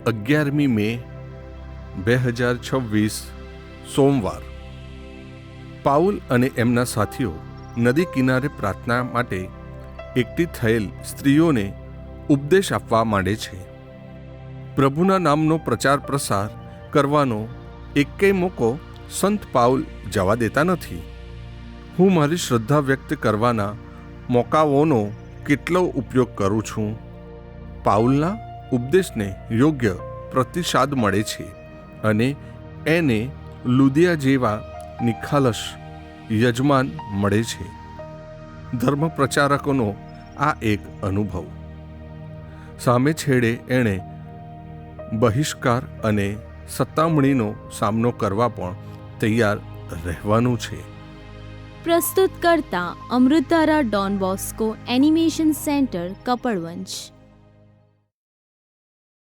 11મી મે 2026 સોમવાર. પાઉલ અને એમના સાથીઓ નદી કિનારે પ્રાર્થના માટે એકઠી થયેલ સ્ત્રીઓને ઉપદેશ આપવા માંડે છે. પ્રભુના નામનો પ્રચાર પ્રસાર કરવાનો એકેય મોકો સંત પાઉલ જવા દેતા નથી. હું મારી શ્રદ્ધા વ્યક્ત કરવાના મોકાઓનો કેટલો ઉપયોગ કરું છું. પાઉલના ઉપદેશને યોગ્ય પ્રતિસાદ મળે છે અને એને લુદિયા જેવા નિખાલસ યજમાન મળે છે. ધર્મ પ્રચારકોનો આ એક અનુભવ. સામે છેડે એણે બહિષ્કાર અને સતામણીનો સામનો કરવા પણ તૈયાર રહેવાનું છે. પ્રસ્તુત કરતા Amrutara Don Bosco animation centre Kapadvanj.